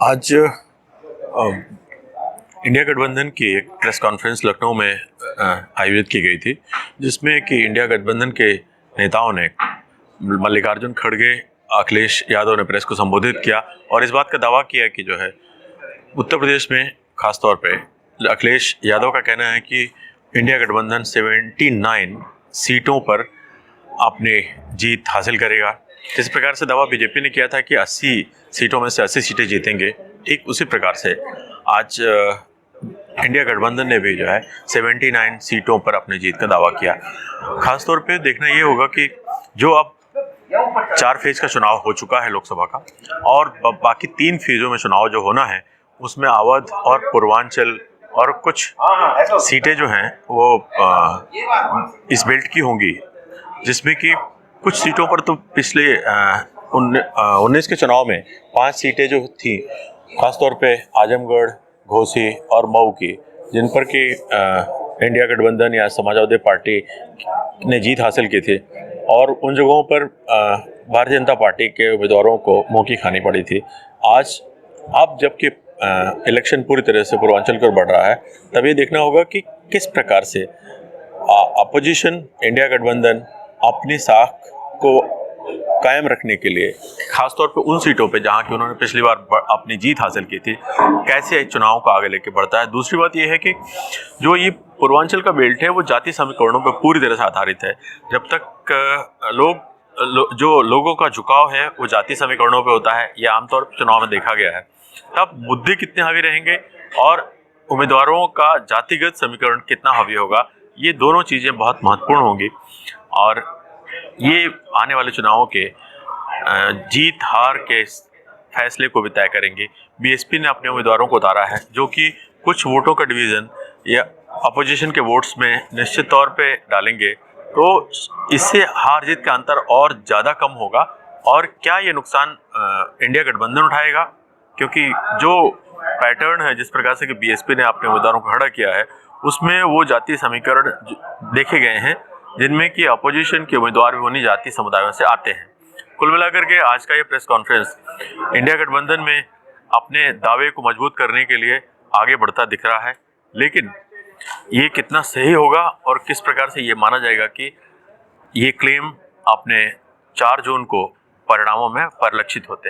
आज इंडिया गठबंधन की एक प्रेस कॉन्फ्रेंस लखनऊ में आयोजित की गई थी, जिसमें कि इंडिया गठबंधन के नेताओं ने मल्लिकार्जुन खड़गे, अखिलेश यादव ने प्रेस को संबोधित किया और इस बात का दावा किया कि जो है उत्तर प्रदेश में खासतौर पे अखिलेश यादव का कहना है कि इंडिया गठबंधन 79 सीटों पर अपनी जीत हासिल करेगा। जिस प्रकार से दावा बीजेपी ने किया था कि 80 सीटों में से 80 सीटें जीतेंगे, ठीक उसी प्रकार से आज इंडिया गठबंधन ने भी जो है 79 सीटों पर अपनी जीत का दावा किया। खासतौर पे देखना ये होगा कि जो अब 4 फेज का चुनाव हो चुका है लोकसभा का, और बाकी 3 फेजों में चुनाव जो होना है उसमें अवध और पूर्वांचल और कुछ सीटें जो हैं वो इस बेल्ट की होंगी, जिसमें कि कुछ सीटों पर तो पिछले 19 के चुनाव में 5 सीटें जो थी, खासतौर पे आजमगढ़, घोसी और मऊ की, जिन पर कि इंडिया गठबंधन या समाजवादी पार्टी ने जीत हासिल की थी, और उन जगहों पर भारतीय जनता पार्टी के उम्मीदवारों को मुंह की खानी पड़ी थी। आज अब जबकि इलेक्शन पूरी तरह से पूर्वांचल की ओर बढ़ रहा है, तब ये देखना होगा कि किस प्रकार से अपोजिशन इंडिया गठबंधन अपनी साख को कायम रखने के लिए, खासतौर पे उन सीटों पे जहां कि उन्होंने पिछली बार अपनी जीत हासिल की थी, कैसे चुनाव को आगे लेके बढ़ता है। दूसरी बात यह है कि जो ये पूर्वांचल का बेल्ट है वो जाति समीकरणों पर पूरी तरह से आधारित है। जब तक जो लोगों का झुकाव है वो जाति समीकरणों पे होता है, ये आमतौर पर चुनाव में देखा गया है, तब मुद्दे कितने हावी रहेंगे और उम्मीदवारों का जातिगत समीकरण कितना हावी होगा, ये दोनों चीजें बहुत महत्वपूर्ण होंगी और ये आने वाले चुनावों के जीत हार के फैसले को भी तय करेंगे। बीएसपी ने अपने उम्मीदवारों को उतारा है, जो कि कुछ वोटों का डिवीजन या अपोजिशन के वोट्स में निश्चित तौर पे डालेंगे, तो इससे हार जीत का अंतर और ज़्यादा कम होगा। और क्या ये नुकसान इंडिया गठबंधन उठाएगा, क्योंकि जो पैटर्न है जिस प्रकार से कि बीएसपी ने अपने उम्मीदवारों को खड़ा किया है, उसमें वो जातीय समीकरण देखे गए हैं जिनमें कि अपोजिशन के उम्मीदवार भी उन्हीं जातीय समुदायों से आते हैं। कुल मिलाकर के आज का ये प्रेस कॉन्फ्रेंस इंडिया गठबंधन में अपने दावे को मजबूत करने के लिए आगे बढ़ता दिख रहा है, लेकिन ये कितना सही होगा और किस प्रकार से ये माना जाएगा कि ये क्लेम अपने 4 जून को परिणामों में परिलक्षित होते हैं।